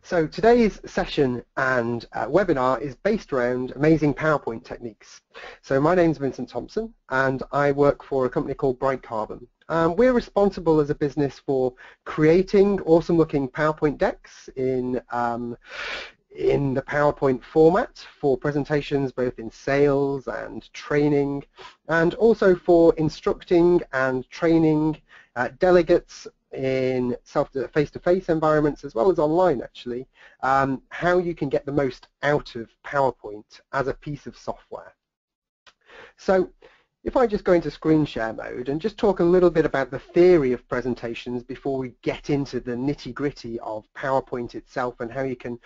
So today's session and webinar is based around amazing PowerPoint techniques. So my name's Vincent Thompson and I work for a company called BrightCarbon. We're responsible as a business for creating awesome looking PowerPoint decks in the PowerPoint format for presentations both in sales and training, and also for instructing and training delegates in face-to-face environments as well as online actually, how you can get the most out of PowerPoint as a piece of software. So if I just go into screen share mode and just talk a little bit about the theory of presentations before we get into the nitty-gritty of PowerPoint itself and how you can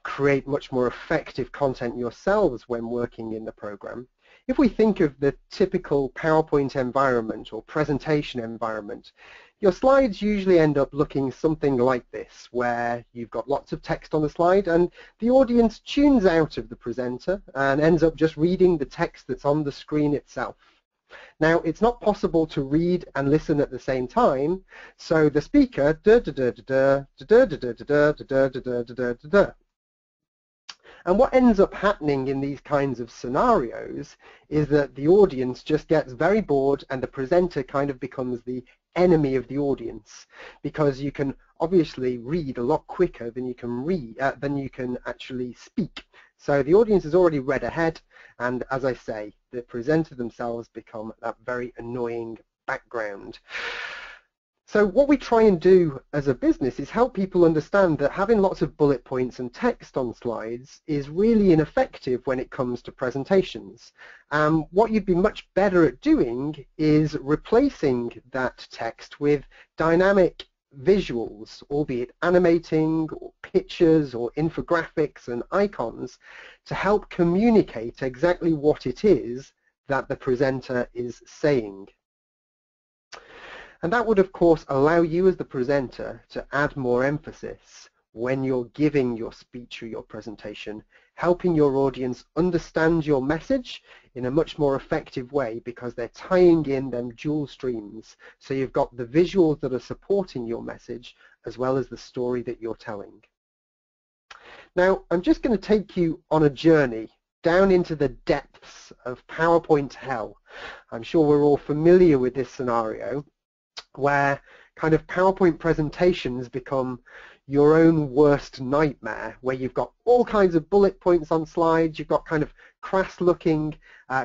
create much more effective content yourselves when working in the program. If we think of the typical PowerPoint environment or presentation environment, your slides usually end up looking something like this, where you've got lots of text on the slide and the audience tunes out of the presenter and ends up just reading the text that's on the screen itself. Now, it's not possible to read and listen at the same time, so the speaker and what ends up happening in these kinds of scenarios is that the audience just gets very bored and the presenter kind of becomes the enemy of the audience, because you can obviously read a lot quicker than you can actually speak. So the audience has already read ahead, and as I say, the presenter themselves become that very annoying background. So what we try and do as a business is help people understand that having lots of bullet points and text on slides is really ineffective when it comes to presentations. What you'd be much better at doing is replacing that text with dynamic visuals, albeit animating or pictures or infographics and icons, to help communicate exactly what it is that the presenter is saying. And that would, of course, allow you as the presenter to add more emphasis when you're giving your speech or your presentation, helping your audience understand your message in a much more effective way, because they're tying in them dual streams. So you've got the visuals that are supporting your message as well as the story that you're telling. Now, I'm just going to take you on a journey down into the depths of PowerPoint hell. I'm sure we're all familiar with this scenario, where kind of PowerPoint presentations become your own worst nightmare, where you've got all kinds of bullet points on slides, you've got kind of crass looking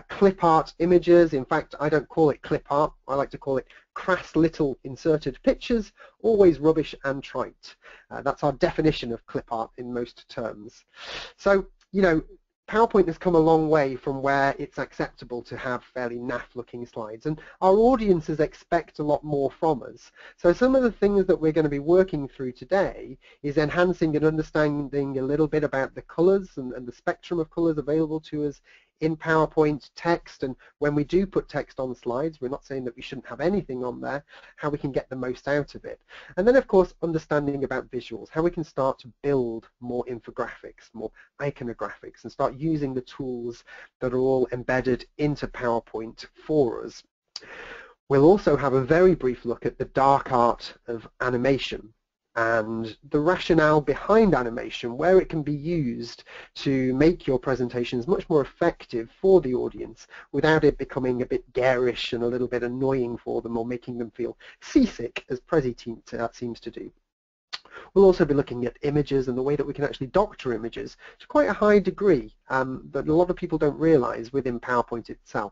clip art images. In fact, I don't call it clip art, I like to call it crass little inserted pictures, always rubbish and trite. That's our definition of clip art in most terms. So, you know, PowerPoint has come a long way from where it's acceptable to have fairly naff looking slides, and our audiences expect a lot more from us. So some of the things that we're going to be working through today is enhancing and understanding a little bit about the colours and the spectrum of colours available to us in PowerPoint text, and when we do put text on slides, we're not saying that we shouldn't have anything on there, how we can get the most out of it. And then of course understanding about visuals, how we can start to build more infographics, more iconographics, and start using the tools that are all embedded into PowerPoint for us. We'll also have a very brief look at the dark art of animation and the rationale behind animation, where it can be used to make your presentations much more effective for the audience without it becoming a bit garish and a little bit annoying for them or making them feel seasick, as Prezi seems to do. We'll also be looking at images and the way that we can actually doctor images to quite a high degree that a lot of people don't realize within PowerPoint itself.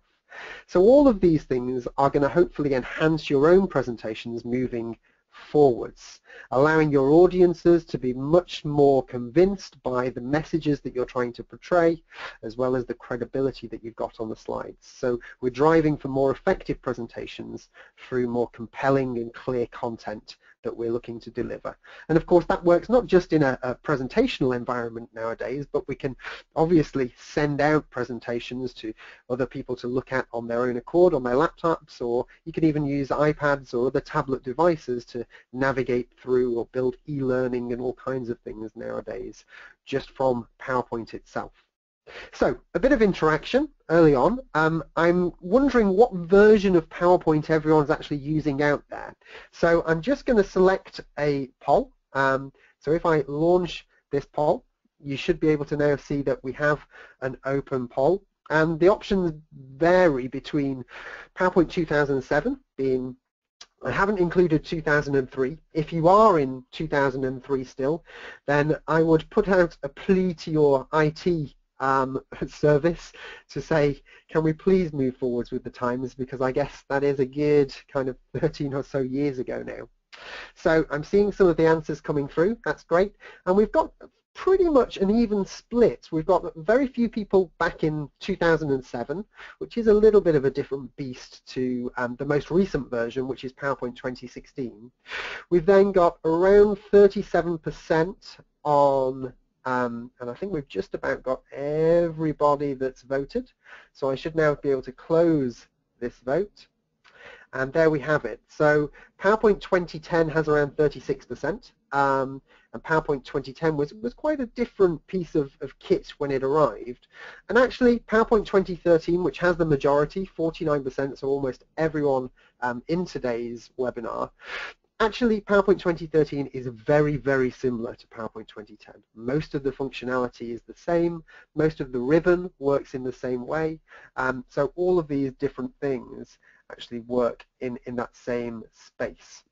So all of these things are going to hopefully enhance your own presentations moving forwards, allowing your audiences to be much more convinced by the messages that you're trying to portray, as well as the credibility that you've got on the slides. So we're driving for more effective presentations through more compelling and clear content that we're looking to deliver. And of course that works not just in a presentational environment nowadays, but we can obviously send out presentations to other people to look at on their own accord on their laptops, or you can even use iPads or other tablet devices to navigate through or build e-learning and all kinds of things nowadays just from PowerPoint itself. So a bit of interaction early on. I'm wondering what version of PowerPoint everyone's actually using out there. So I'm just going to select a poll. So if I launch this poll, you should be able to now see that we have an open poll. And the options vary between PowerPoint 2007 being, I haven't included 2003. If you are in 2003 still, then I would put out a plea to your IT service to say, can we please move forwards with the times, because I guess that is a good kind of 13 or so years ago now. So I'm seeing some of the answers coming through. That's great. And we've got pretty much an even split. We've got very few people back in 2007, which is a little bit of a different beast to the most recent version, which is PowerPoint 2016. We've then got around 37% on, and I think we've just about got everybody that's voted. So I should now be able to close this vote. And there we have it. So PowerPoint 2010 has around 36%, and PowerPoint 2010 was quite a different piece of kit when it arrived. And actually, PowerPoint 2013, which has the majority, 49%, so almost everyone in today's webinar, actually PowerPoint 2013 is very, very similar to PowerPoint 2010. Most of the functionality is the same. Most of the ribbon works in the same way. So all of these different things actually work in that same space.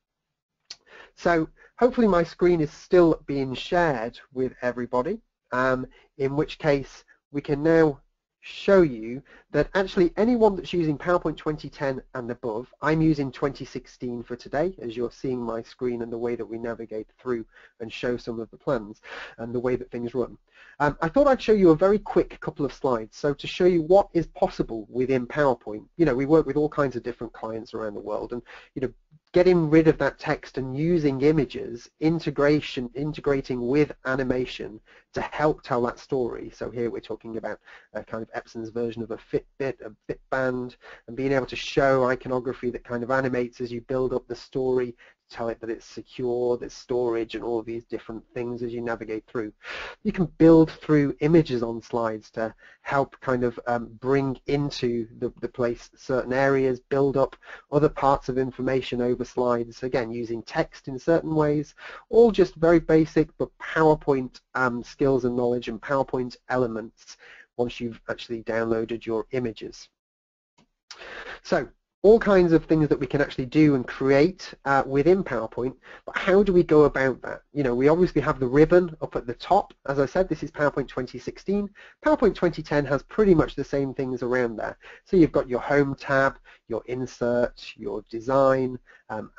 So hopefully my screen is still being shared with everybody, in which case we can now show you that actually anyone that's using PowerPoint 2010 and above, I'm using 2016 for today, as you're seeing my screen and the way that we navigate through and show some of the plans and the way that things run. I thought I'd show you a very quick couple of slides, so to show you what is possible within PowerPoint. You know, we work with all kinds of different clients around the world, and you know, getting rid of that text and using images, integrating with animation to help tell that story. So here we're talking about a kind of Epson's version of a Fitbit, a Fitband, and being able to show iconography that kind of animates as you build up the story, tell it that it's secure, there's storage, and all of these different things as you navigate through. You can build through images on slides to help kind of bring into the place certain areas, build up other parts of information over slides, again using text in certain ways, all just very basic but PowerPoint skills and knowledge and PowerPoint elements once you've actually downloaded your images. So all kinds of things that we can actually do and create within PowerPoint, but how do we go about that? You know, we obviously have the ribbon up at the top. As I said, this is PowerPoint 2016. PowerPoint 2010 has pretty much the same things around there. So you've got your Home tab, your Insert, your Design,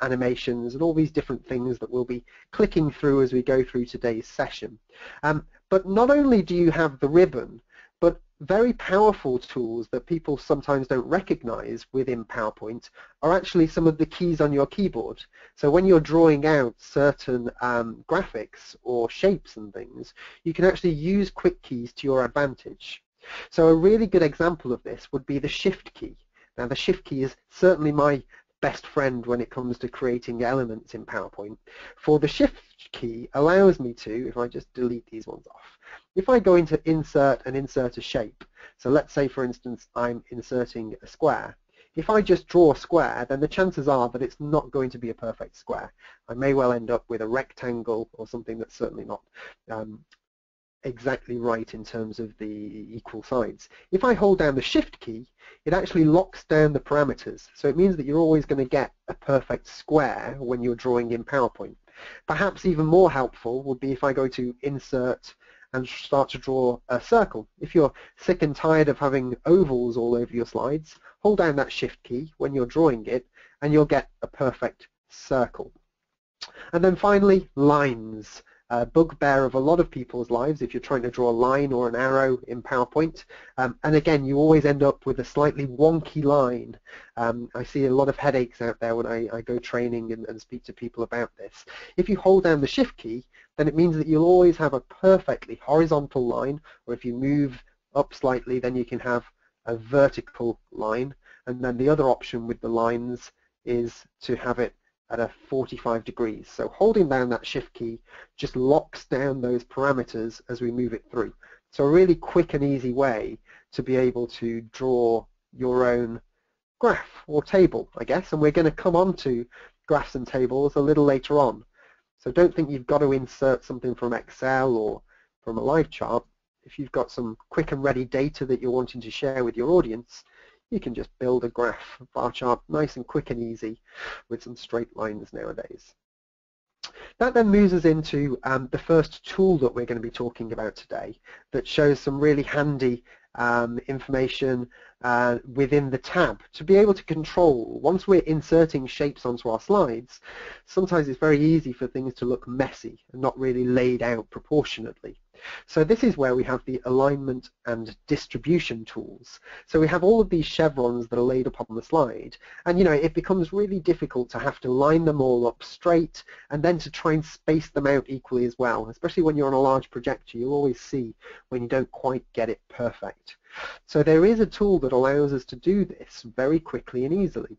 animations, and all these different things that we'll be clicking through as we go through today's session. But not only do you have the ribbon, but very powerful tools that people sometimes don't recognize within PowerPoint are actually some of the keys on your keyboard. So when you're drawing out certain graphics or shapes and things, you can actually use quick keys to your advantage. So a really good example of this would be the Shift key. Now the Shift key is certainly my best friend when it comes to creating elements in PowerPoint. For the Shift key allows me to, if I just delete these ones off, if I go into Insert and insert a shape, so let's say for instance I'm inserting a square, if I just draw a square, then the chances are that it's not going to be a perfect square. I may well end up with a rectangle or something that's certainly not exactly right in terms of the equal sides. If I hold down the Shift key, it actually locks down the parameters. So it means that you're always going to get a perfect square when you're drawing in PowerPoint. Perhaps even more helpful would be if I go to Insert and start to draw a circle. If you're sick and tired of having ovals all over your slides, hold down that Shift key when you're drawing it and you'll get a perfect circle. And then finally, lines. Bugbear of a lot of people's lives if you're trying to draw a line or an arrow in PowerPoint. And again, you always end up with a slightly wonky line. I see a lot of headaches out there when I go training and speak to people about this. If you hold down the Shift key, then it means that you'll always have a perfectly horizontal line, or if you move up slightly, then you can have a vertical line. And then the other option with the lines is to have it at a 45 degrees. So holding down that Shift key just locks down those parameters as we move it through. So a really quick and easy way to be able to draw your own graph or table, I guess, and we're going to come on to graphs and tables a little later on. So don't think you've got to insert something from Excel or from a live chart, if you've got some quick and ready data that you're wanting to share with your audience, you can just build a graph bar chart nice and quick and easy with some straight lines nowadays. That then moves us into the first tool that we're going to be talking about today that shows some really handy information within the tab to be able to control. Once we're inserting shapes onto our slides, sometimes it's very easy for things to look messy and not really laid out proportionately. So this is where we have the alignment and distribution tools. So we have all of these chevrons that are laid up on the slide, and it becomes really difficult to have to line them all up straight and then to try and space them out equally as well, especially when you're on a large projector. You'll always see when you don't quite get it perfect. So there is a tool that allows us to do this very quickly and easily.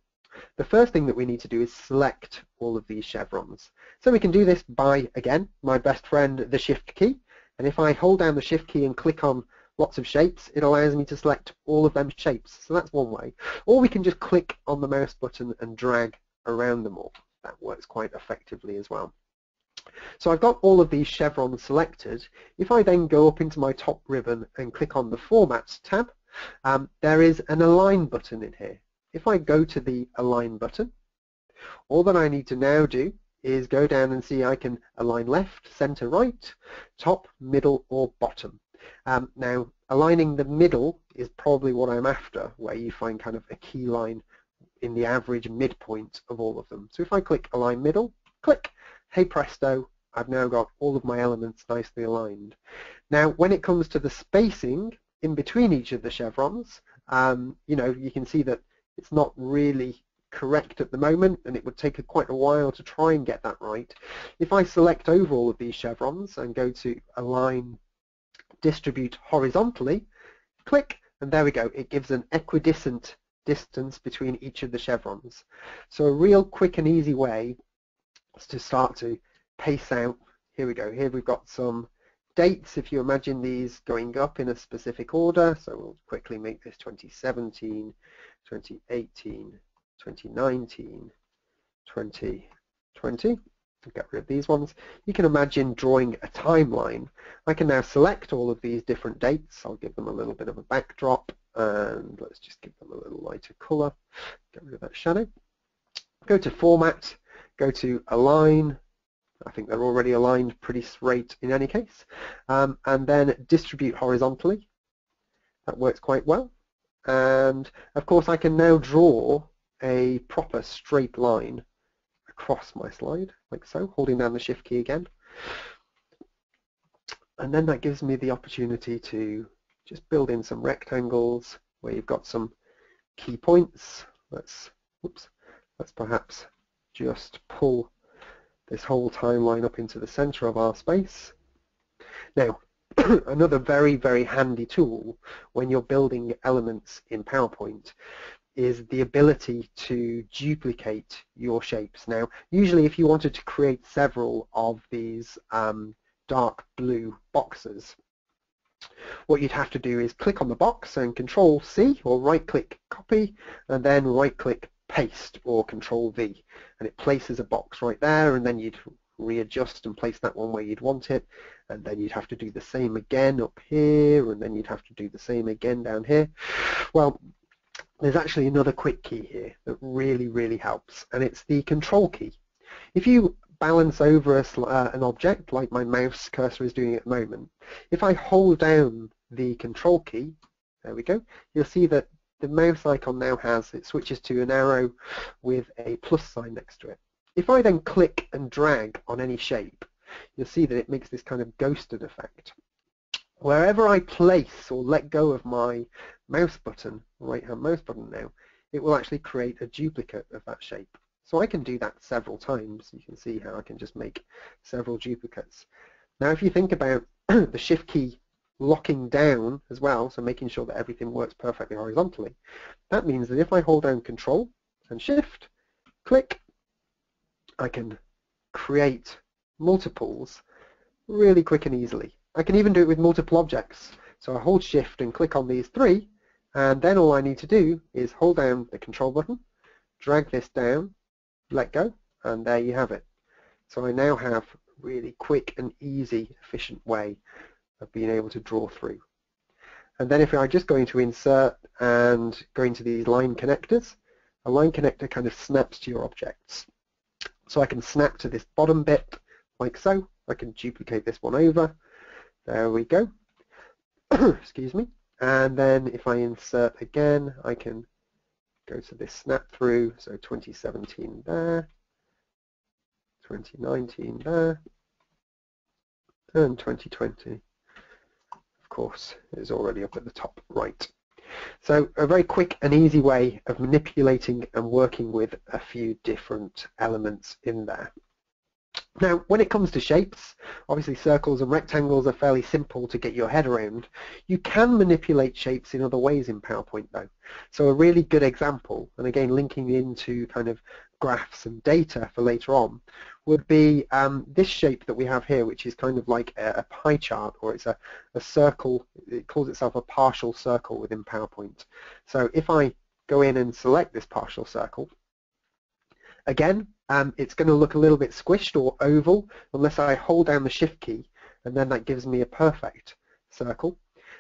The first thing that we need to do is select all of these chevrons. So we can do this by, again, my best friend, the Shift key. And if I hold down the Shift key and click on lots of shapes, it allows me to select all of them shapes. So that's one way. Or we can just click on the mouse button and drag around them all. That works quite effectively as well. So I've got all of these chevrons selected. If I then go up into my top ribbon and click on the Format tab, there is an Align button in here. If I go to the Align button, all that I need to now do is go down and see I can align left, center, right, top, middle, or bottom. Now, aligning the middle is probably what I'm after, where you find kind of a key line in the average midpoint of all of them. So if I click Align Middle, click, hey presto, I've now got all of my elements nicely aligned. Now, when it comes to the spacing in between each of the chevrons, you can see that it's not really correct at the moment, and it would take quite a while to try and get that right. If I select over all of these chevrons and go to Align, Distribute Horizontally, click, and there we go. It gives an equidistant distance between each of the chevrons. So a real quick and easy way is to start to pace out. Here we go. Here we've got some dates. If you imagine these going up in a specific order, so we'll quickly make this 2017, 2018, 2019, 2020, get rid of these ones. You can imagine drawing a timeline. I can now select all of these different dates. I'll give them a little bit of a backdrop, and let's just give them a little lighter color. Get rid of that shadow. Go to Format, go to Align. I think they're already aligned pretty straight in any case. And then Distribute Horizontally. That works quite well. And of course I can now draw a proper straight line across my slide, like so, holding down the Shift key again. And then that gives me the opportunity to just build in some rectangles where you've got some key points. Let's perhaps just pull this whole timeline up into the center of our space. Now, another very, very handy tool when you're building elements in PowerPoint is the ability to duplicate your shapes. Now, usually if you wanted to create several of these dark blue boxes, what you'd have to do is click on the box and Control-C or right-click Copy, and then right-click Paste or Control-V, and it places a box right there, and then you'd readjust and place that one where you'd want it, and then you'd have to do the same again up here, and then you'd have to do the same again down here. Well, there's actually another quick key here that really, really helps, and it's the Control key. If you balance over an object, like my mouse cursor is doing at the moment, if I hold down the Control key, there we go, you'll see that the mouse icon now it switches to an arrow with a plus sign next to it. If I then click and drag on any shape, you'll see that it makes this kind of ghosted effect. Wherever I place or let go of my mouse button, right-hand mouse button now, it will actually create a duplicate of that shape. So I can do that several times. You can see how I can just make several duplicates. Now if you think about the Shift key locking down as well, so making sure that everything works perfectly horizontally, that means that if I hold down Control and Shift, click, I can create multiples really quick and easily. I can even do it with multiple objects. So I hold Shift and click on these three, and then all I need to do is hold down the Control button, drag this down, let go, and there you have it. So I now have a really quick and easy, efficient way of being able to draw through. And then if I just go into insert and go into these line connectors, a line connector kind of snaps to your objects. So I can snap to this bottom bit like so. I can duplicate this one over. There we go. Excuse me. And then if I insert again, I can go to this snap through. So 2017 there, 2019 there, and 2020, of course, is already up at the top right. So a very quick and easy way of manipulating and working with a few different elements in there. Now, when it comes to shapes, obviously circles and rectangles are fairly simple to get your head around. You can manipulate shapes in other ways in PowerPoint though. So a really good example, and again linking into kind of graphs and data for later on, would be this shape that we have here, which is kind of like a pie chart, or it's a circle. It calls itself a partial circle within PowerPoint. So if I go in and select this partial circle, again, it's going to look a little bit squished or oval unless I hold down the Shift key, and then that gives me a perfect circle.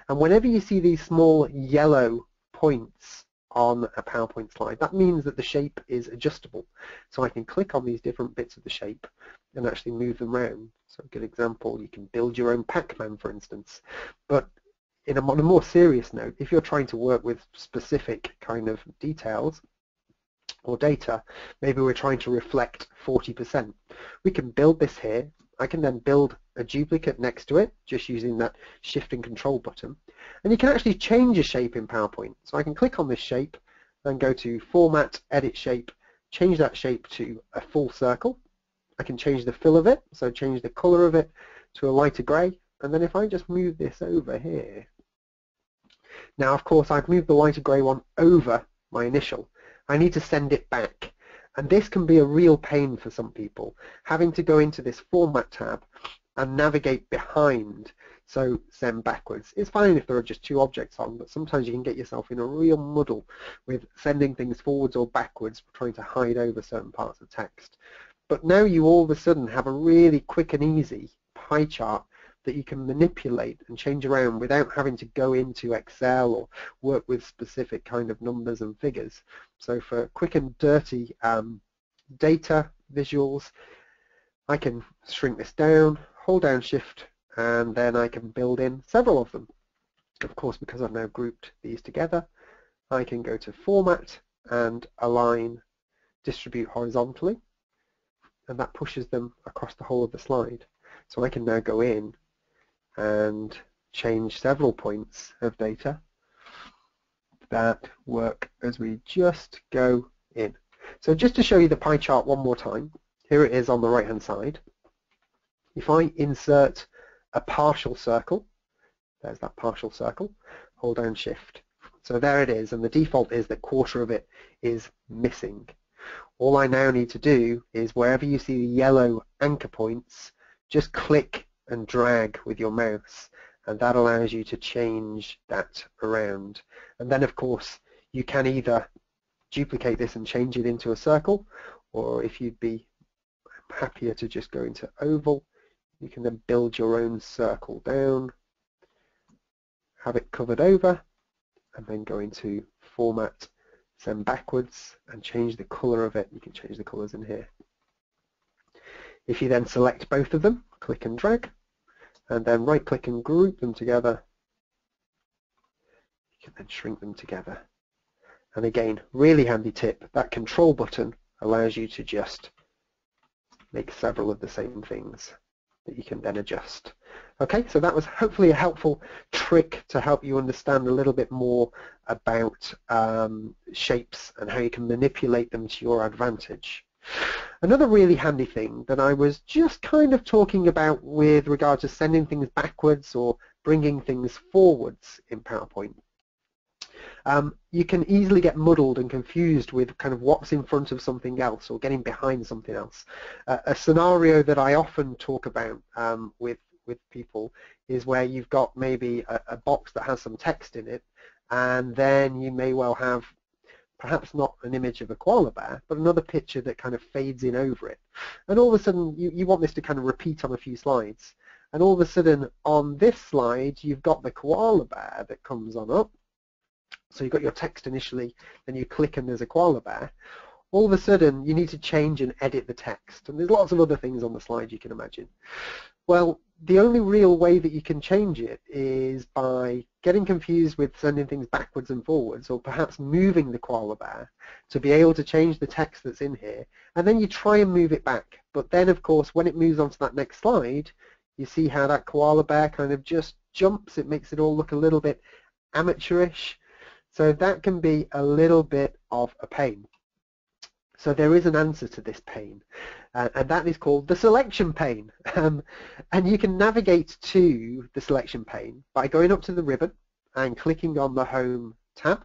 And whenever you see these small yellow points on a PowerPoint slide, that means that the shape is adjustable. So I can click on these different bits of the shape and actually move them around. So a good example, you can build your own Pac-Man, for instance. But on a more serious note, if you're trying to work with specific kind of details or data, maybe we're trying to reflect 40%. We can build this here. I can then build a duplicate next to it, just using that Shift and Control button. And you can actually change a shape in PowerPoint. So I can click on this shape, then go to Format, Edit Shape, change that shape to a full circle. I can change the fill of it, so change the color of it to a lighter gray. And then if I just move this over here, now of course I've moved the lighter gray one over my initial. I need to send it back, and this can be a real pain for some people, having to go into this Format tab and navigate behind, so send backwards. It's fine if there are just two objects on, but sometimes you can get yourself in a real muddle with sending things forwards or backwards, trying to hide over certain parts of text. But now you all of a sudden have a really quick and easy pie chart that you can manipulate and change around without having to go into Excel or work with specific kind of numbers and figures. So for quick and dirty data visuals, I can shrink this down, hold down Shift, and then I can build in several of them. Of course, because I've now grouped these together, I can go to Format and Align, Distribute Horizontally, and that pushes them across the whole of the slide. So I can now go in and change several points of data that work as we just go in. So just to show you the pie chart one more time, here it is on the right hand side. If I insert a partial circle, there's that partial circle, hold down Shift. So there it is, and the default is that quarter of it is missing. All I now need to do is wherever you see the yellow anchor points, just click and drag with your mouse, and that allows you to change that around. And then of course you can either duplicate this and change it into a circle, or if you'd be happier to just go into oval, you can then build your own circle down, have it covered over, and then go into Format, send backwards, and change the color of it. You can change the colors in here. If you then select both of them, click and drag, and then right click and group them together, you can then shrink them together. And again, really handy tip, that Control button allows you to just make several of the same things that you can then adjust. Okay, so that was hopefully a helpful trick to help you understand a little bit more about shapes and how you can manipulate them to your advantage. Another really handy thing that I was just kind of talking about with regard to sending things backwards or bringing things forwards in PowerPoint. You can easily get muddled and confused with kind of what's in front of something else or getting behind something else. A scenario that I often talk about with people is where you've got maybe a box that has some text in it, and then you may well have perhaps not an image of a koala bear, but another picture that kind of fades in over it. And all of a sudden you want this to kind of repeat on a few slides. and all of a sudden on this slide you've got the koala bear that comes on up. So you've got your text initially, then you click and there's a koala bear. All of a sudden you need to change and edit the text, and there's lots of other things on the slide you can imagine. Well, the only real way that you can change it is by getting confused with sending things backwards and forwards, or perhaps moving the koala bear to be able to change the text that's in here, and then you try and move it back. But then of course when it moves on to that next slide, you see how that koala bear kind of just jumps. It makes it all look a little bit amateurish, so that can be a little bit of a pain. So there is an answer to this pane, and that is called the selection pane. And you can navigate to the selection pane by going up to the ribbon and clicking on the Home tab,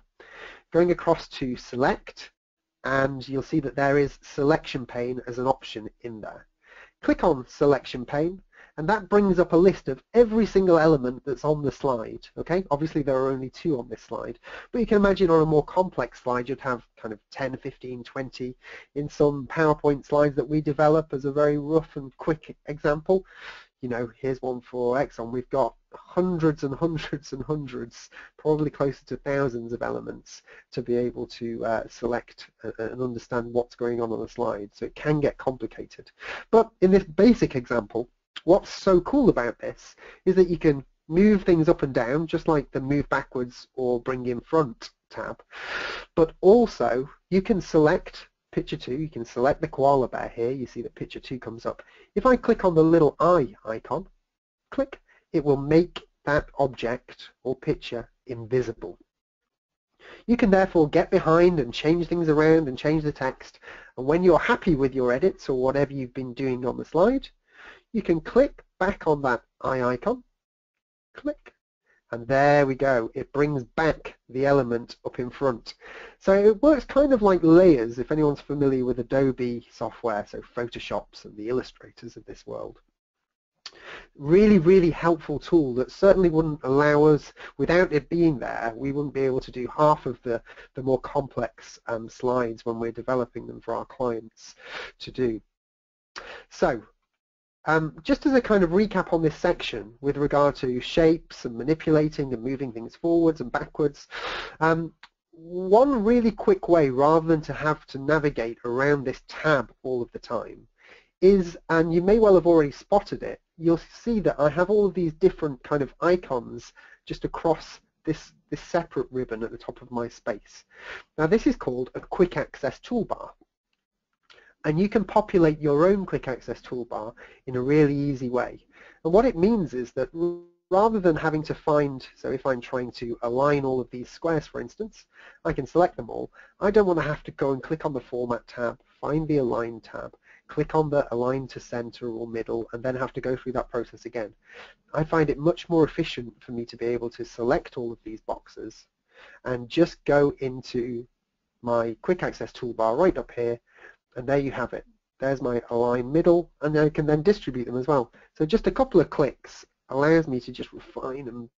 going across to Select, and you'll see that there is Selection pane as an option in there. Click on Selection pane, and that brings up a list of every single element that's on the slide. Okay, obviously there are only 2 on this slide, but you can imagine on a more complex slide you'd have kind of 10, 15, 20. In some PowerPoint slides that we develop as a very rough and quick example, you know, here's one for Exxon. We've got hundreds and hundreds and hundreds, probably closer to thousands of elements to be able to select and understand what's going on the slide. So it can get complicated. But in this basic example, what's so cool about this is that you can move things up and down, just like the move backwards or bring in front tab. But also you can select picture 2, you can select the koala bear here. You see that picture 2 comes up. If I click on the little eye icon, click, it will make that object or picture invisible. You can therefore get behind and change things around and change the text, and when you're happy with your edits or whatever you've been doing on the slide, you can click back on that eye icon, click, and there we go. It brings back the element up in front. So it works kind of like layers, if anyone's familiar with Adobe software, so Photoshops and the illustrators of this world. Really, really helpful tool that certainly wouldn't allow us, without it being there, we wouldn't be able to do half of the more complex slides when we're developing them for our clients to do. So, just as a kind of recap on this section with regard to shapes and manipulating and moving things forwards and backwards, one really quick way, rather than to have to navigate around this tab all of the time, is, and you may well have already spotted it, you'll see that I have all of these different kind of icons just across this separate ribbon at the top of my space. Now this is called a quick access toolbar. And you can populate your own quick access toolbar in a really easy way. And what it means is that rather than having to find, so if I'm trying to align all of these squares, for instance, I can select them all. I don't want to have to go and click on the Format tab, find the Align tab, click on the Align to Center or Middle, and then have to go through that process again. I find it much more efficient for me to be able to select all of these boxes and just go into my quick access toolbar right up here, and there you have it. There's my Align Middle, and I can then distribute them as well. So just a couple of clicks allows me to just refine and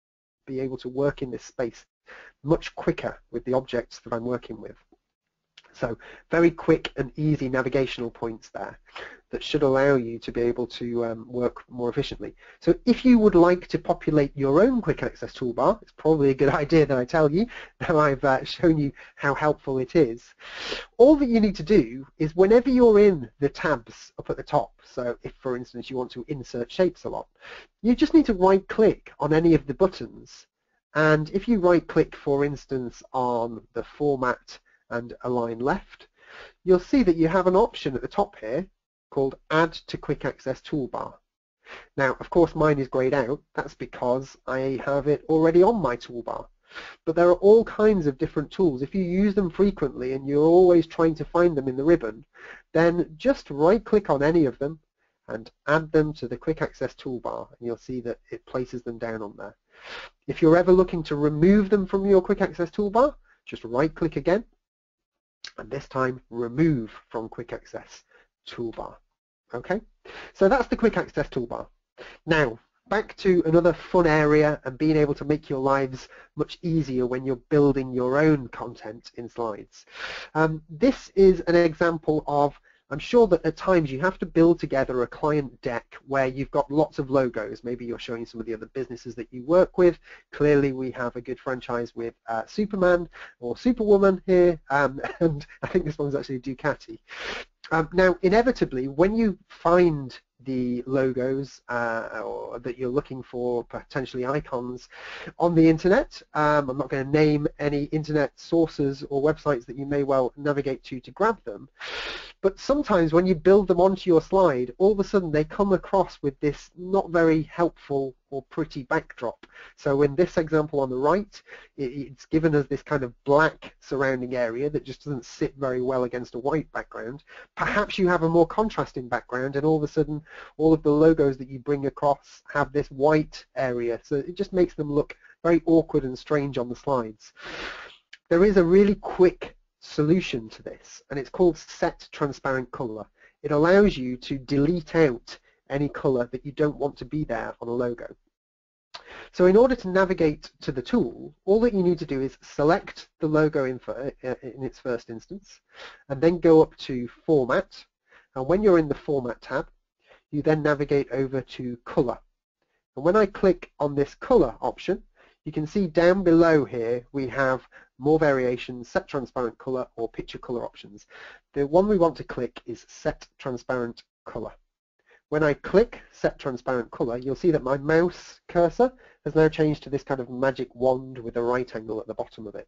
be able to work in this space much quicker with the objects that I'm working with. So very quick and easy navigational points there that should allow you to be able to work more efficiently. So if you would like to populate your own quick access toolbar, it's probably a good idea that I tell you. Now I've shown you how helpful it is. All that you need to do is whenever you're in the tabs up at the top, so if for instance you want to insert shapes a lot, you just need to right click on any of the buttons, and if you right click for instance on the Format and Align Left, you'll see that you have an option at the top here called Add to Quick Access Toolbar. Now, of course, mine is grayed out. That's because I have it already on my toolbar. But there are all kinds of different tools. If you use them frequently and you're always trying to find them in the ribbon, then just right-click on any of them and add them to the Quick Access Toolbar, and you'll see that it places them down on there. If you're ever looking to remove them from your Quick Access Toolbar, just right-click again, and this time remove from Quick Access Toolbar. Okay, so that's the Quick Access Toolbar. Now back to another fun area and being able to make your lives much easier when you're building your own content in slides. This is an example of I'm sure that at times you have to build together a client deck where you've got lots of logos. Maybe you're showing some of the other businesses that you work with. Clearly we have a good franchise with Superman or Superwoman here, and I think this one's actually Ducati. Now, inevitably, when you find the logos or that you're looking for, potentially icons, on the internet, I'm not going to name any internet sources or websites that you may well navigate to grab them, but sometimes when you build them onto your slide, all of a sudden they come across with this not very helpful or pretty backdrop. So in this example on the right, it's given us this kind of black surrounding area that just doesn't sit very well against a white background. Perhaps you have a more contrasting background and all of a sudden all of the logos that you bring across have this white area, so it just makes them look very awkward and strange on the slides. There is a really quick solution to this, and it's called Set Transparent Color. It allows you to delete out any color that you don't want to be there on a logo. So in order to navigate to the tool, all that you need to do is select the logo in its first instance, and then go up to Format, and when you're in the Format tab, you then navigate over to Color. And when I click on this color option, you can see down below here we have more variations, Set Transparent Color or Picture Color options. The one we want to click is Set Transparent Color. When I click Set Transparent Color, you'll see that my mouse cursor has now changed to this kind of magic wand with a right angle at the bottom of it.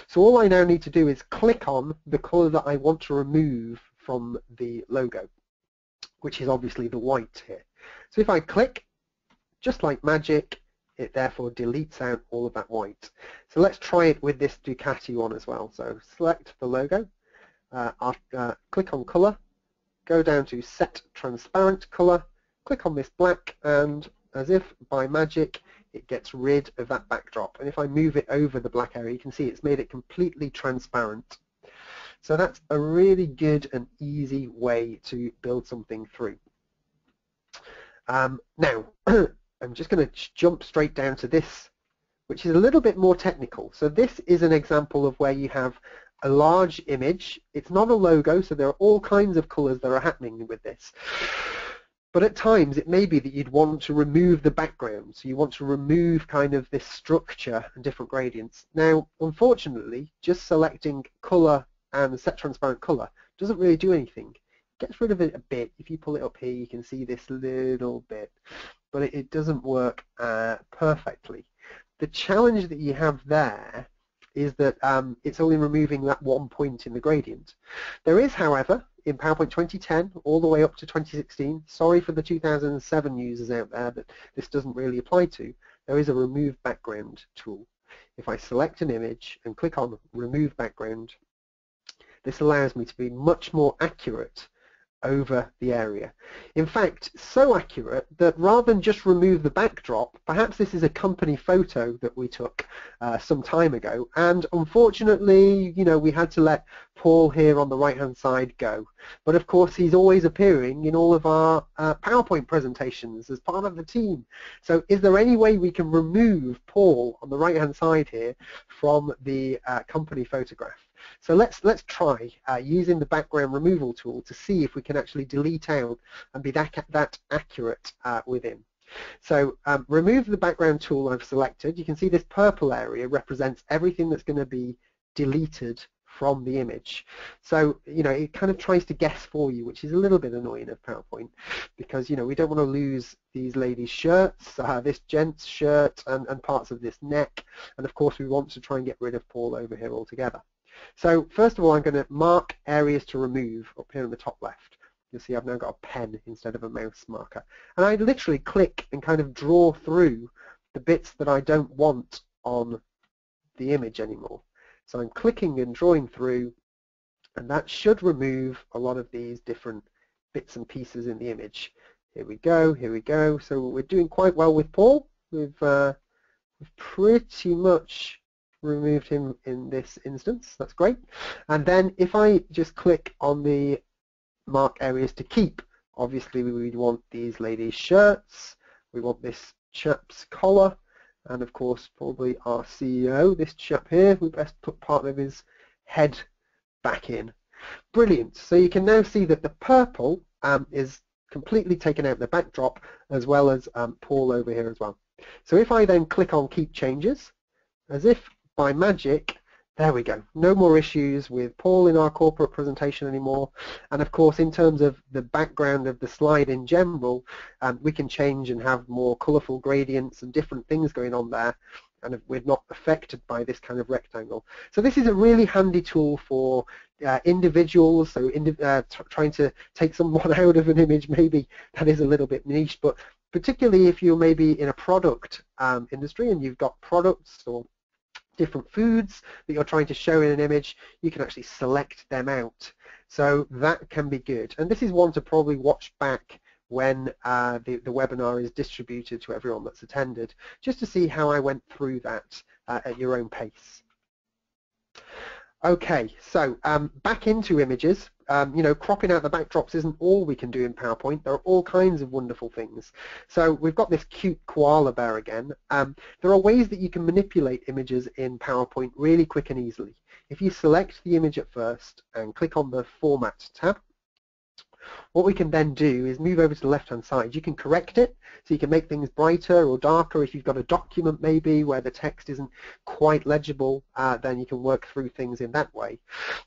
So all I now need to do is click on the color that I want to remove from the logo, which is obviously the white here. So if I click, just like magic, it therefore deletes out all of that white. So let's try it with this Ducati one as well. So select the logo, click on color, go down to Set Transparent Color, click on this black, and as if by magic it gets rid of that backdrop. And if I move it over the black area, you can see it's made it completely transparent. So that's a really good and easy way to build something through. Now, I'm just going to jump straight down to this, which is a little bit more technical. So this is an example of where you have a large image. It's not a logo, so there are all kinds of colors that are happening with this. But at times it may be that you'd want to remove the background, so you want to remove kind of this structure and different gradients. Now, unfortunately, just selecting color and Set Transparent Color doesn't really do anything. It gets rid of it a bit. If you pull it up here, you can see this little bit, but it doesn't work perfectly. The challenge that you have there is that it's only removing that one point in the gradient. There is, however, in PowerPoint 2010 all the way up to 2016, sorry for the 2007 users out there that this doesn't really apply to, there is a Remove Background tool. If I select an image and click on Remove Background, this allows me to be much more accurate over the area. In fact, so accurate that rather than just remove the backdrop, perhaps this is a company photo that we took some time ago, and unfortunately, you know, we had to let Paul here on the right hand side go. But of course he's always appearing in all of our PowerPoint presentations as part of the team. So is there any way we can remove Paul on the right hand side here from the company photograph? So let's try using the background removal tool to see if we can actually delete out and be that accurate within. So remove the background tool I've selected. You can see this purple area represents everything that's going to be deleted from the image. So, you know, it kind of tries to guess for you, which is a little bit annoying of PowerPoint, because, you know, we don't want to lose these ladies' shirts, this gent's shirt, and parts of this neck, and of course we want to try and get rid of Paul over here altogether. So first of all, I'm going to mark areas to remove up here in the top left. You'll see I've now got a pen instead of a mouse marker. And I literally click and kind of draw through the bits that I don't want on the image anymore. So I'm clicking and drawing through, and that should remove a lot of these different bits and pieces in the image. Here we go, here we go. So we're doing quite well with Paul. We've pretty much removed him in this instance. That's great. And then if I just click on the mark areas to keep, obviously we want these ladies' shirts, we want this chap's collar, and of course probably our CEO, this chap here, we best put part of his head back in. Brilliant. So you can now see that the purple is completely taken out the backdrop, as well as Paul over here as well. So if I then click on Keep Changes, as if by magic, there we go. No more issues with Paul in our corporate presentation anymore. And of course, in terms of the background of the slide in general, we can change and have more colourful gradients and different things going on there. And we're not affected by this kind of rectangle. So this is a really handy tool for individuals, so trying to take someone out of an image, maybe that is a little bit niche, but particularly if you're maybe in a product industry and you've got products or different foods that you're trying to show in an image, you can actually select them out. So that can be good. And this is one to probably watch back when the webinar is distributed to everyone that's attended, just to see how I went through that at your own pace. Okay, so back into images. You know, cropping out the backdrops isn't all we can do in PowerPoint. There are all kinds of wonderful things. So we've got this cute koala bear again. There are ways that you can manipulate images in PowerPoint really quick and easily. If you select the image at first and click on the Format tab, what we can then do is move over to the left-hand side. You can correct it, so you can make things brighter or darker. If you've got a document maybe where the text isn't quite legible, then you can work through things in that way.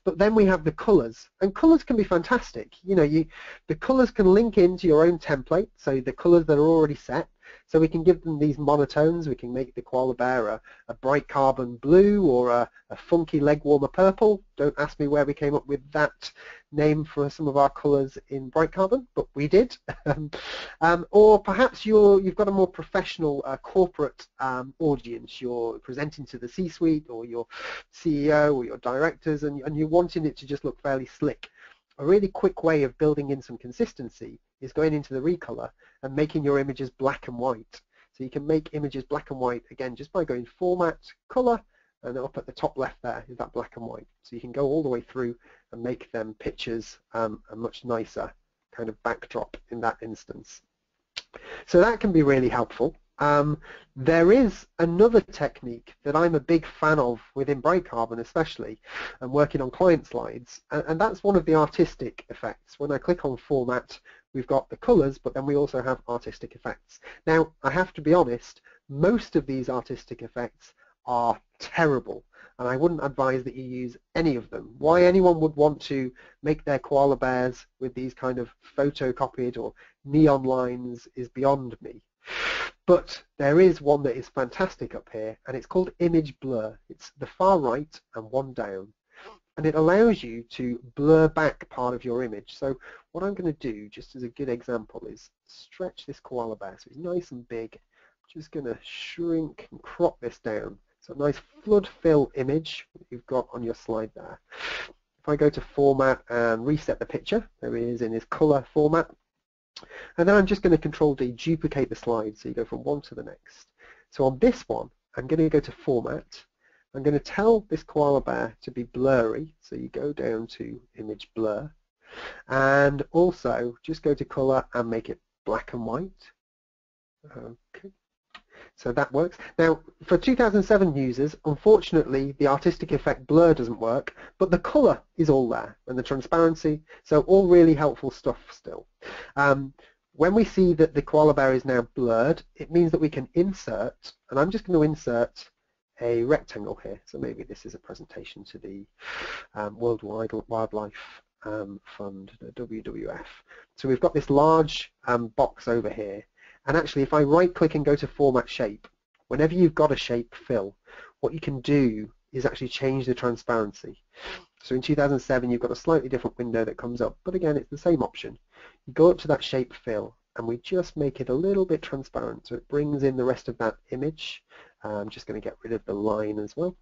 But then we have the colours, and colours can be fantastic. You know, the colours can link into your own template, so the colours that are already set. So we can give them these monotones. We can make the koala bear a BrightCarbon blue or a funky leg warmer purple. Don't ask me where we came up with that name for some of our colours in BrightCarbon, but we did. Or perhaps you've got a more professional corporate audience. You're presenting to the C-suite or your CEO or your directors, and you're wanting it to just look fairly slick. A really quick way of building in some consistency is going into the recolor and making your images black and white. So you can make images black and white, again, just by going Format, Color, and up at the top left there is that black and white. So you can go all the way through and make them pictures a much nicer kind of backdrop in that instance. So that can be really helpful. There is another technique that I'm a big fan of within BrightCarbon especially, and working on client slides, and that's one of the artistic effects. When I click on Format, we've got the colours, but then we also have artistic effects. Now, I have to be honest, most of these artistic effects are terrible, and I wouldn't advise that you use any of them. Why anyone would want to make their koala bears with these kind of photocopied or neon lines is beyond me. But there is one that is fantastic up here, and it's called Image Blur. It's the far right and one down, and it allows you to blur back part of your image. So what I'm going to do, just as a good example, is stretch this koala bear so it's nice and big. I'm just going to shrink and crop this down. So a nice flood fill image that you've got on your slide there. If I go to Format and reset the picture, there he is in his color format. And then I'm just going to Control-D, duplicate the slide, so you go from one to the next. So on this one, I'm going to go to Format. I'm going to tell this koala bear to be blurry, so you go down to Image Blur. And also, just go to Color and make it black and white. Okay. So that works. Now, for 2007 users, unfortunately, the artistic effect blur doesn't work, but the color is all there, and the transparency, so all really helpful stuff still. When we see that the koala bear is now blurred, it means that we can insert, and I'm just going to insert a rectangle here. So maybe this is a presentation to the World Wildlife Fund, the WWF. So we've got this large box over here. And actually, if I right-click and go to Format Shape, whenever you've got a shape fill, what you can do is actually change the transparency. So in 2007, you've got a slightly different window that comes up, but again, it's the same option. You go up to that shape fill, and we just make it a little bit transparent, so it brings in the rest of that image. I'm just going to get rid of the line as well.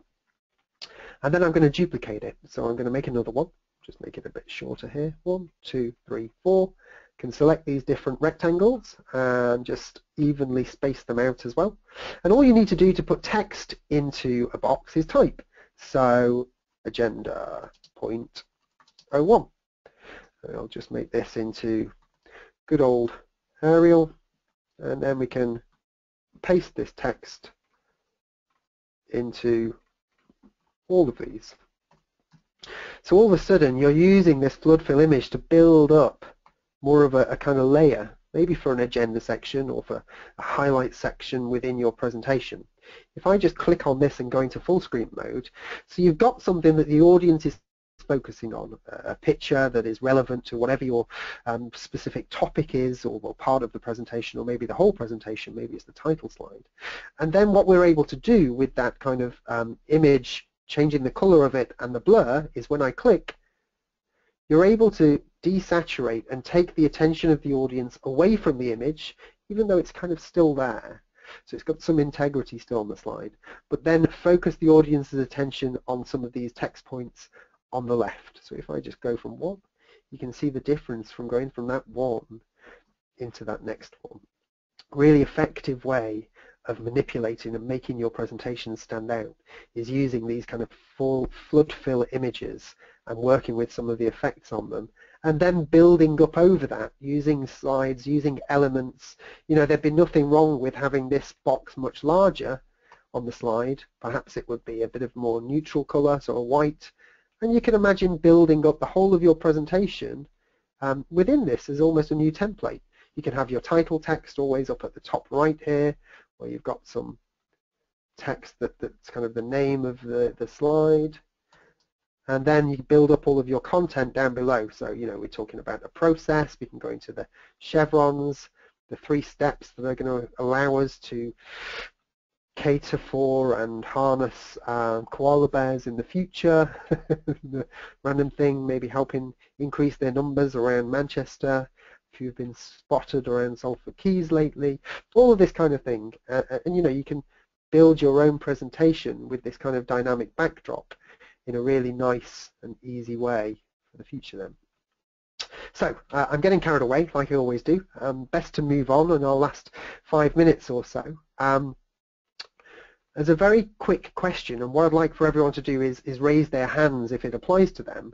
And then I'm going to duplicate it. So I'm going to make another one, just make it a bit shorter here. 1, 2, 3, 4. Can select these different rectangles and just evenly space them out as well. And all you need to do to put text into a box is type. So agenda point 01. I'll just make this into good old Arial, and then we can paste this text into all of these. So all of a sudden you're using this flood fill image to build up more of a kind of layer, maybe for an agenda section or for a highlight section within your presentation. If I just click on this and go into full screen mode, so you've got something that the audience is focusing on, a picture that is relevant to whatever your specific topic is, or part of the presentation, or maybe the whole presentation, maybe it's the title slide. And then what we're able to do with that kind of image, changing the color of it and the blur, is when I click, you're able to desaturate and take the attention of the audience away from the image, even though it's kind of still there. So it's got some integrity still on the slide, but then focus the audience's attention on some of these text points on the left. So if I just go from one, you can see the difference from going from that one into that next one. Really effective way of manipulating and making your presentation stand out is using these kind of full flood fill images and working with some of the effects on them, and then building up over that using slides, using elements. You know, there'd be nothing wrong with having this box much larger on the slide. Perhaps it would be a bit of more neutral color, so a white, and you can imagine building up the whole of your presentation within this as almost a new template. You can have your title text always up at the top right here, where you've got some text that's kind of the name of the slide, and then you build up all of your content down below. So, you know, we're talking about a process. We can go into the chevrons, the 3 steps that are going to allow us to cater for and harness koala bears in the future. The random thing, maybe helping increase their numbers around Manchester, if you've been spotted around Salford Keys lately, all of this kind of thing. And you know, you can build your own presentation with this kind of dynamic backdrop in a really nice and easy way for the future then. So I'm getting carried away like I always do. Best to move on in our last 5 minutes or so. As a very quick question, and what I'd like for everyone to do is raise their hands if it applies to them.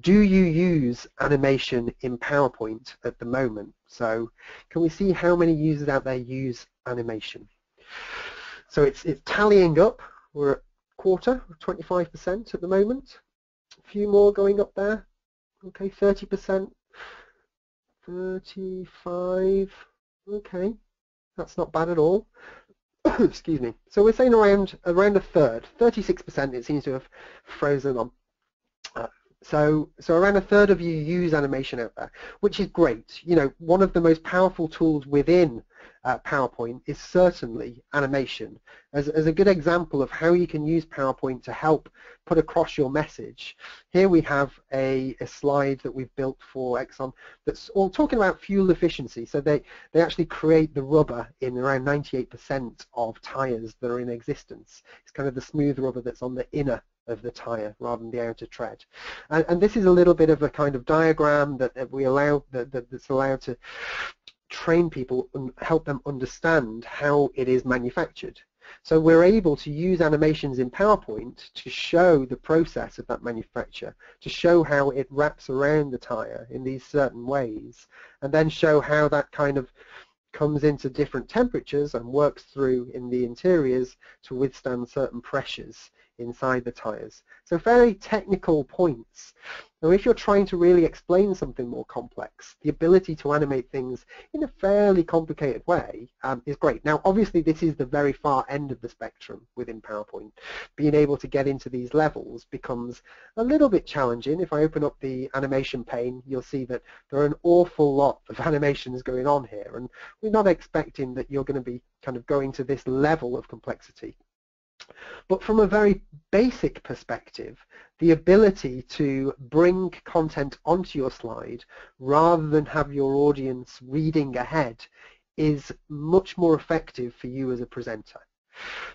Do you use animation in PowerPoint at the moment? So can we see how many users out there use animation? So it's tallying up. We're at quarter, 25% at the moment. A few more going up there. Okay, 30%, 35. Okay, that's not bad at all. Excuse me. So we're saying around a third, 36% it seems to have frozen on. So around a third of you use animation out there, which is great. You know, one of the most powerful tools within PowerPoint is certainly animation. As a good example of how you can use PowerPoint to help put across your message, here we have a slide that we've built for Exxon that's all talking about fuel efficiency. So they actually create the rubber in around 98% of tyres that are in existence. It's kind of the smooth rubber that's on the inner of the tyre rather than the outer tread. And this is a little bit of a kind of diagram that we allow that's allowed to train people and help them understand how it is manufactured. So we're able to use animations in PowerPoint to show the process of that manufacture, to show how it wraps around the tyre in these certain ways, and then show how that kind of comes into different temperatures and works through in the interiors to withstand certain pressures inside the tyres. So very technical points. Now if you're trying to really explain something more complex, the ability to animate things in a fairly complicated way is great. Now obviously this is the very far end of the spectrum within PowerPoint. Being able to get into these levels becomes a little bit challenging. If I open up the animation pane, you'll see that there are an awful lot of animations going on here, and we're not expecting that you're going to be kind of going to this level of complexity. But from a very basic perspective, the ability to bring content onto your slide rather than have your audience reading ahead is much more effective for you as a presenter.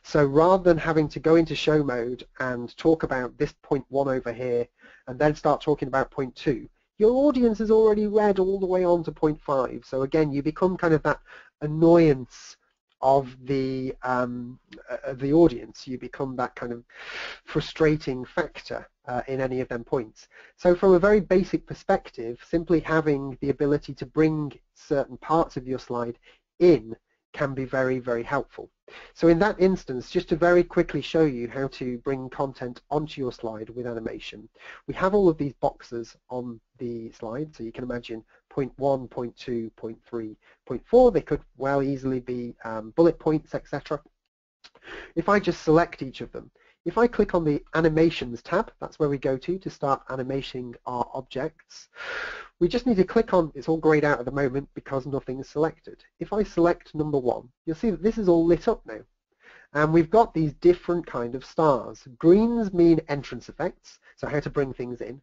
So rather than having to go into show mode and talk about this point 1 over here and then start talking about point 2, your audience has already read all the way on to point 5. So again, you become kind of that annoyance of the audience. You become that kind of frustrating factor in any of them points. So from a very basic perspective, simply having the ability to bring certain parts of your slide in can be very, very helpful. So in that instance, just to very quickly show you how to bring content onto your slide with animation, we have all of these boxes on the slide. So you can imagine point 1, point 2, point 3, point 4. They could well easily be bullet points, etc. If I just select each of them, if I click on the Animations tab, that's where we go to start animating our objects. We just need to click on, it's all grayed out at the moment because nothing is selected. If I select number 1, you'll see that this is all lit up now. And we've got these different kind of stars. Greens mean entrance effects, so how to bring things in.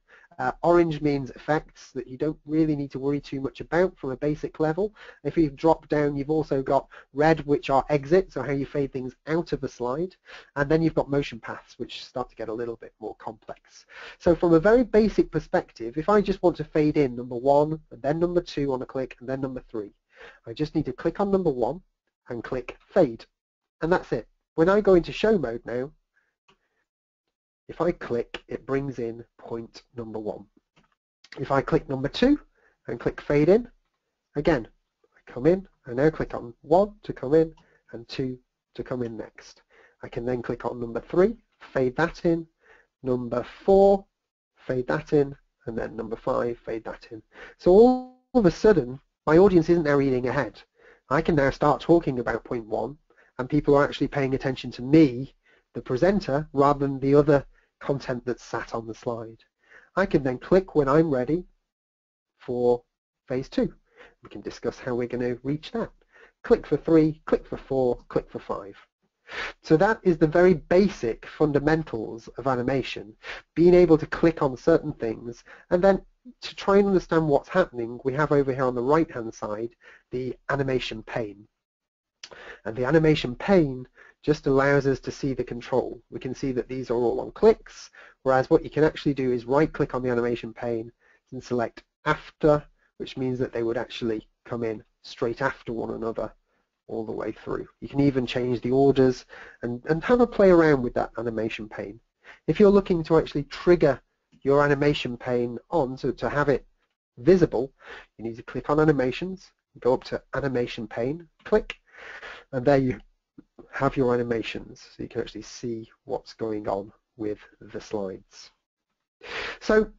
Orange means effects that you don't really need to worry too much about from a basic level. If you drop down, you've also got red, which are exit, so how you fade things out of a slide. And then you've got motion paths, which start to get a little bit more complex. So from a very basic perspective, if I just want to fade in number 1, and then number 2 on a click, and then number 3, I just need to click on number 1 and click fade. And that's it. When I go into show mode now, if I click, it brings in point number 1. If I click number 2 and click fade in, again, I come in, I now click on 1 to come in and 2 to come in next. I can then click on number 3, fade that in, number 4, fade that in, and then number 5, fade that in. So all of a sudden, my audience isn't now reading ahead. I can now start talking about point 1, and people are actually paying attention to me, the presenter, rather than the other content that's sat on the slide. I can then click when I'm ready for phase 2. We can discuss how we're going to reach that. Click for 3, click for 4, click for 5. So that is the very basic fundamentals of animation, being able to click on certain things, and then to try and understand what's happening, we have over here on the right hand side the animation pane. And the animation pane just allows us to see the control. We can see that these are all on clicks, whereas what you can actually do is right click on the animation pane and select after, which means that they would actually come in straight after one another all the way through. You can even change the orders and have a play around with that animation pane. If you're looking to actually trigger your animation pane on to have it visible, you need to click on animations, go up to animation pane, click, and there you have your animations, so you can actually see what's going on with the slides. So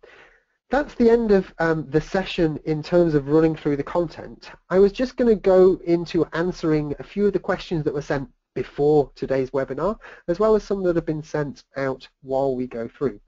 that's the end of the session in terms of running through the content. I was just going to go into answering a few of the questions that were sent before today's webinar, as well as some that have been sent out while we go through.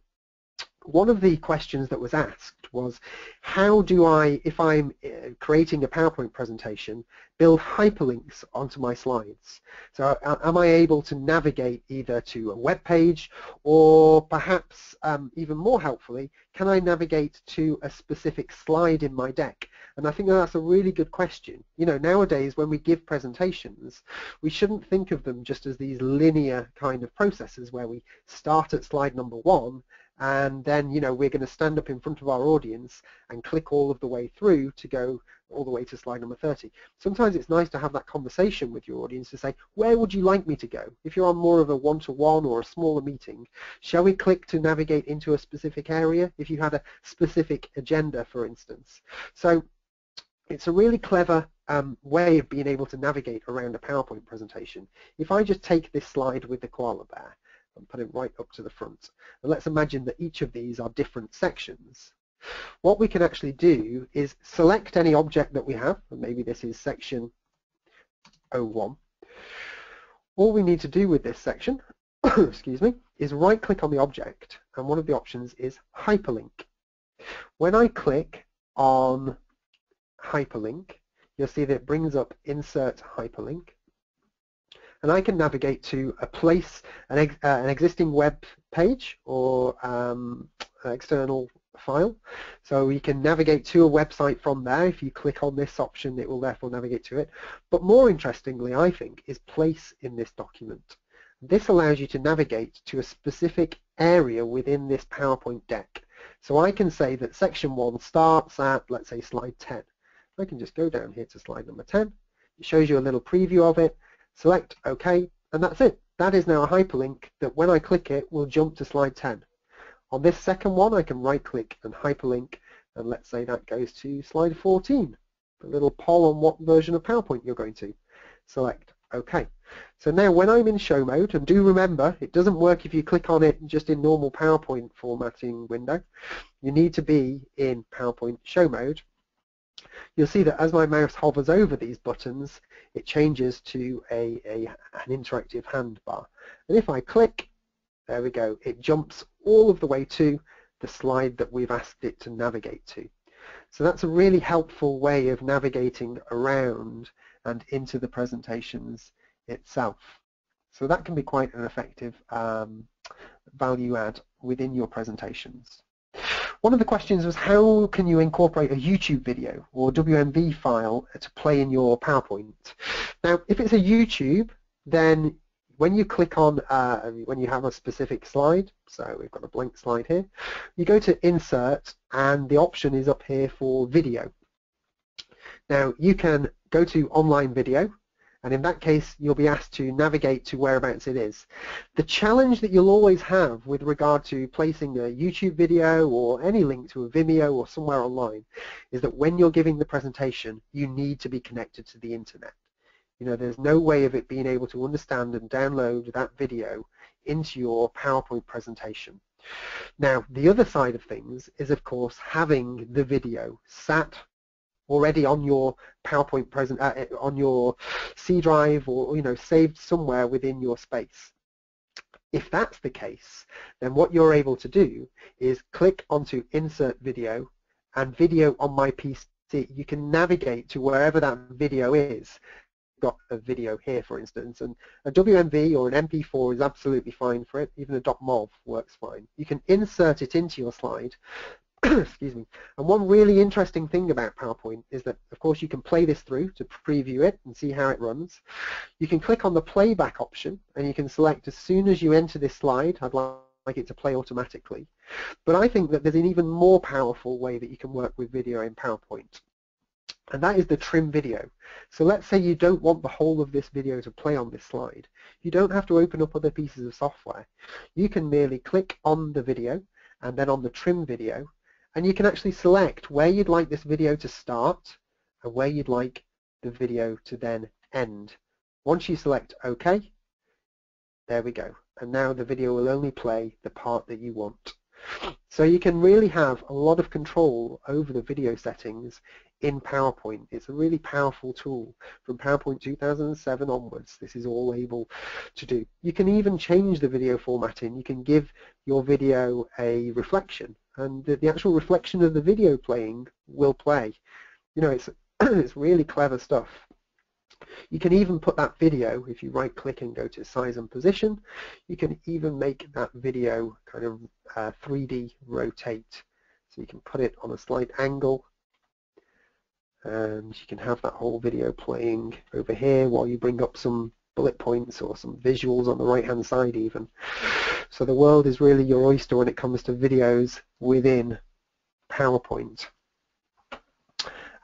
One of the questions that was asked was, how do I, if I'm creating a PowerPoint presentation, build hyperlinks onto my slides? So am I able to navigate either to a web page, or perhaps even more helpfully, can I navigate to a specific slide in my deck? And I think that's a really good question. You know, nowadays when we give presentations, we shouldn't think of them just as these linear kind of processes where we start at slide number 1 and then, you know, we're going to stand up in front of our audience and click all of the way through to go all the way to slide number 30. Sometimes it's nice to have that conversation with your audience to say, where would you like me to go? If you're on more of a one-to-one or a smaller meeting, shall we click to navigate into a specific area if you had a specific agenda, for instance? So it's a really clever way of being able to navigate around a PowerPoint presentation. If I just take this slide with the koala bear and put it right up to the front, and let's imagine that each of these are different sections. What we can actually do is select any object that we have, and maybe this is section 01. All we need to do with this section, excuse me, is right click on the object, and one of the options is hyperlink. When I click on hyperlink, you'll see that it brings up insert hyperlink, and I can navigate to a place, an existing web page or an external file. So you can navigate to a website from there. If you click on this option, it will therefore navigate to it. But more interestingly, I think, is place in this document. This allows you to navigate to a specific area within this PowerPoint deck. So I can say that section 1 starts at, let's say, slide 10. I can just go down here to slide number 10. It shows you a little preview of it. Select OK, and that's it. That is now a hyperlink that when I click it will jump to slide 10. On this second one, I can right click and hyperlink, and let's say that goes to slide 14. A little poll on what version of PowerPoint you're going to. select OK. So now when I'm in show mode, and do remember, it doesn't work if you click on it just in normal PowerPoint formatting window. You need to be in PowerPoint show mode. You'll see that as my mouse hovers over these buttons, it changes to an interactive handbar. And if I click, there we go, it jumps all of the way to the slide that we've asked it to navigate to. So that's a really helpful way of navigating around and into the presentations itself. So that can be quite an effective value add within your presentations. One of the questions was, how can you incorporate a YouTube video or WMV file to play in your PowerPoint? Now, if it's a YouTube, then when you click on, when you have a specific slide, so we've got a blank slide here, you go to Insert, and the option is up here for video. Now, you can go to Online Video, and in that case, you'll be asked to navigate to whereabouts it is. The challenge that you'll always have with regard to placing a YouTube video or any link to a Vimeo or somewhere online is that when you're giving the presentation, you need to be connected to the internet. You know, there's no way of it being able to understand and download that video into your PowerPoint presentation. Now, the other side of things is, of course, having the video sat already on your PowerPoint on your C drive, or saved somewhere within your space. If that's the case, then what you're able to do is click onto Insert Video, and Video on my PC. You can navigate to wherever that video is. Got a video here, for instance, and a WMV or an MP4 is absolutely fine for it. Even a .mov works fine. You can insert it into your slide. Excuse me. And one really interesting thing about PowerPoint is that, of course, you can play this through to preview it and see how it runs. You can click on the playback option, and you can select as soon as you enter this slide, I'd like it to play automatically. But I think that there's an even more powerful way that you can work with video in PowerPoint, and that is the trim video. So let's say you don't want the whole of this video to play on this slide. You don't have to open up other pieces of software. You can merely click on the video and then on the trim video, and you can actually select where you'd like this video to start and where you'd like the video to then end. Once you select OK, there we go. And now the video will only play the part that you want. So you can really have a lot of control over the video settings in PowerPoint. It's a really powerful tool. From PowerPoint 2007 onwards, this is all able to do. You can even change the video formatting. You can give your video a reflection, and the actual reflection of the video playing will play. It's it's really clever stuff. You can even put that video, if you right click and go to size and position, you can even make that video kind of 3D rotate. So you can put it on a slight angle, and you can have that whole video playing over here while you bring up some bullet points or some visuals on the right hand side even. So the world is really your oyster when it comes to videos within PowerPoint.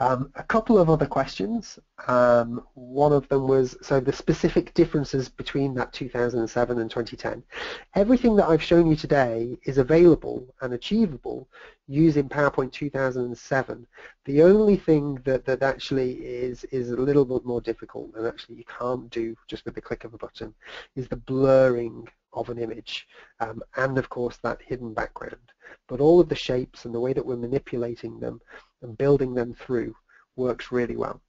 A couple of other questions. One of them was, so the specific differences between that 2007 and 2010. Everything that I've shown you today is available and achievable using PowerPoint 2007. The only thing that actually is a little bit more difficult, and actually you can't do just with the click of a button, is the blurring of an image, and of course that hidden background. But all of the shapes and the way that we're manipulating them and building them through works really well.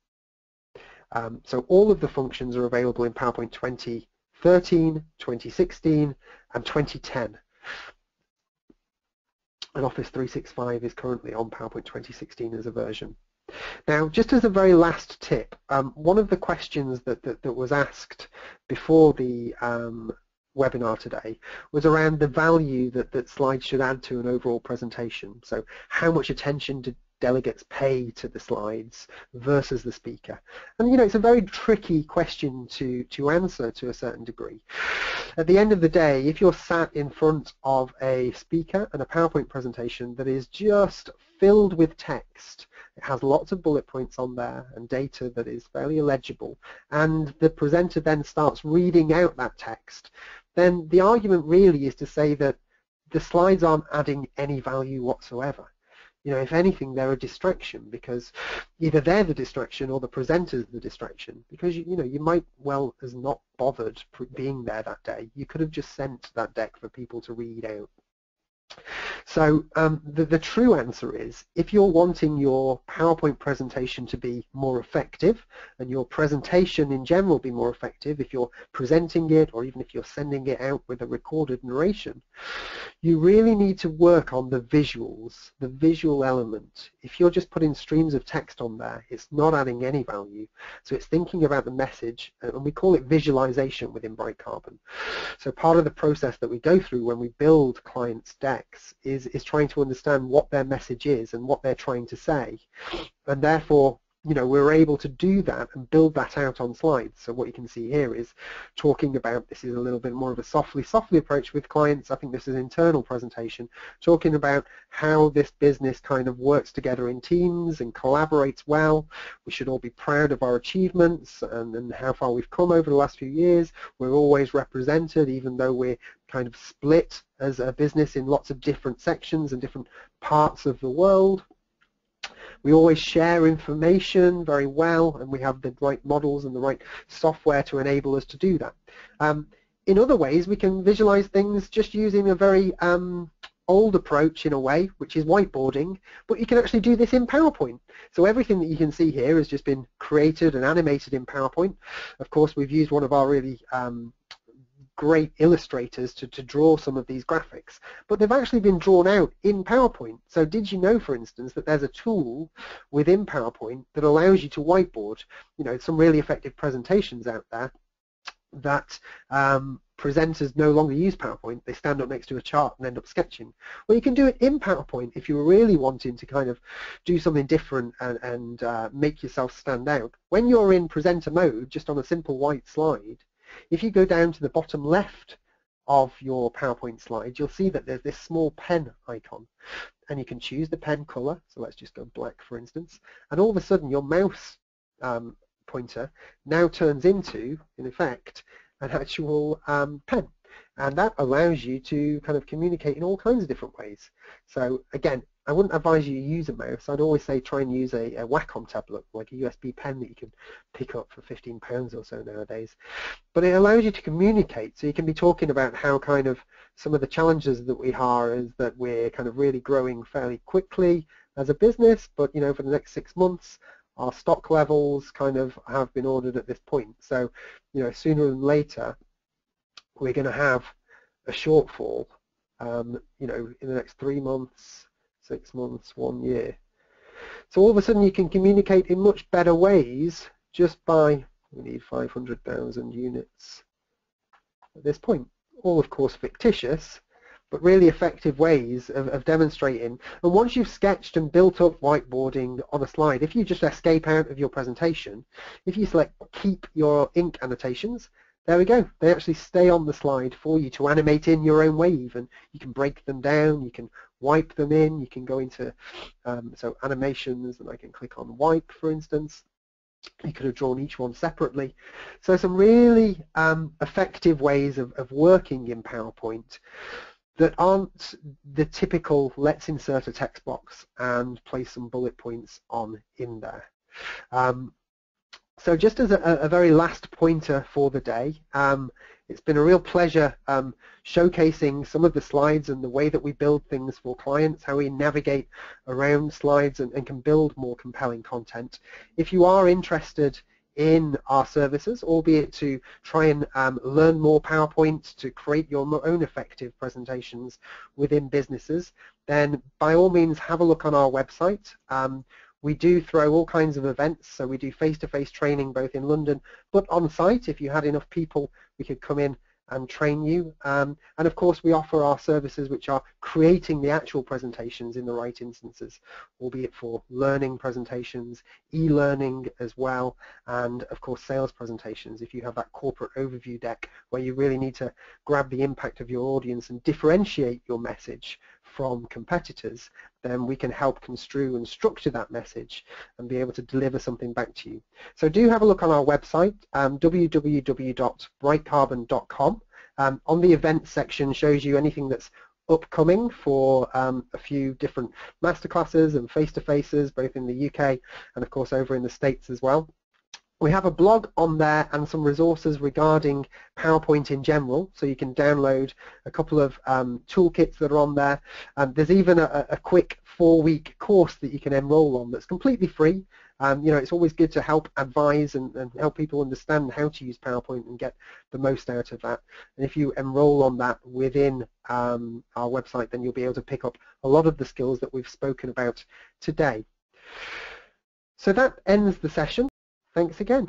So all of the functions are available in PowerPoint 2013, 2016 and 2010. And Office 365 is currently on PowerPoint 2016 as a version. Now, just as a very last tip, one of the questions that was asked before the webinar today was around the value that slides should add to an overall presentation. So how much attention do delegates pay to the slides versus the speaker? And it's a very tricky question to answer to a certain degree. At the end of the day, if you're sat in front of a speaker and a PowerPoint presentation that is just filled with text, it has lots of bullet points on there and data that is fairly illegible, and the presenter then starts reading out that text, then the argument really is to say that the slides aren't adding any value whatsoever. You know, if anything, they're a distraction, because either they're the distraction or the presenter's the distraction, because you know, you might well as not bothered being there that day. You could have just sent that deck for people to read out. So the true answer is, if you're wanting your PowerPoint presentation to be more effective, and your presentation in general be more effective, if you're presenting it or even if you're sending it out with a recorded narration, you really need to work on the visuals, the visual element. If you're just putting streams of text on there, it's not adding any value. So it's thinking about the message, and we call it visualization within BrightCarbon. So part of the process that we go through when we build clients' decks is trying to understand what their message is and what they're trying to say. And therefore, you know, we're able to do that and build that out on slides. So what you can see here is talking about, this is a little bit more of a softly approach with clients. I think this is an internal presentation, talking about how this business kind of works together in teams and collaborates well. We should all be proud of our achievements and how far we've come over the last few years. We're always represented, even though we're kind of split as a business in lots of different sections and different parts of the world. We always share information very well, and we have the right models and the right software to enable us to do that. In other ways, we can visualize things just using a very old approach in a way, which is whiteboarding, but you can actually do this in PowerPoint. So everything that you can see here has just been created and animated in PowerPoint. Of course, we've used one of our really great illustrators to draw some of these graphics, but they've actually been drawn out in PowerPoint. So did you know, for instance, that there's a tool within PowerPoint that allows you to whiteboard, you know, some really effective presentations out there that presenters no longer use PowerPoint. They stand up next to a chart and end up sketching. Well, you can do it in PowerPoint if you were really wanting to kind of do something different and make yourself stand out. When you're in presenter mode, just on a simple white slide, if you go down to the bottom left of your PowerPoint slide, you'll see that there's this small pen icon, and you can choose the pen color. So let's just go black, for instance, and all of a sudden your mouse pointer now turns into, in effect, an actual pen, and that allows you to kind of communicate in all kinds of different ways. So again, I wouldn't advise you to use a mouse. I'd always say try and use a Wacom tablet, like a USB pen that you can pick up for £15 or so nowadays. But it allows you to communicate, so you can be talking about how kind of some of the challenges that we have is that we're kind of really growing fairly quickly as a business, but you know, for the next 6 months our stock levels kind of have been ordered at this point. So, you know, sooner than later we're going to have a shortfall, you know, in the next 3 months, 6 months, 1 year. So all of a sudden you can communicate in much better ways just by, we need 500,000 units at this point. All of course fictitious, but really effective ways of demonstrating. And once you've sketched and built up whiteboarding on a slide, if you just escape out of your presentation, if you select keep your ink annotations, there we go. They actually stay on the slide for you to animate in your own wave, and you can break them down, you can wipe them in, you can go into so animations, and I can click on wipe, for instance. You could have drawn each one separately. So some really effective ways of working in PowerPoint that aren't the typical let's insert a text box and place some bullet points on in there. So just as a very last pointer for the day, it's been a real pleasure showcasing some of the slides and the way that we build things for clients, how we navigate around slides and can build more compelling content. If you are interested in our services, albeit to try and learn more PowerPoint to create your own effective presentations within businesses, then by all means have a look on our website. We do throw all kinds of events, so we do face-to-face training both in London but on site. If you had enough people, we could come in and train you. And of course we offer our services which are creating the actual presentations in the right instances, albeit for learning presentations, e-learning as well, and of course sales presentations. If you have that corporate overview deck where you really need to grab the impact of your audience and differentiate your message from competitors, then we can help construe and structure that message and be able to deliver something back to you. So do have a look on our website, www.brightcarbon.com. On the events section shows you anything that's upcoming for a few different masterclasses and face-to-faces, both in the UK and of course over in the States as well. We have a blog on there and some resources regarding PowerPoint in general, so you can download a couple of toolkits that are on there. There's even a quick 4-week course that you can enroll on that's completely free. You know, it's always good to help advise and help people understand how to use PowerPoint and get the most out of that. And if you enroll on that within our website, then you'll be able to pick up a lot of the skills that we've spoken about today. So that ends the session. Thanks again.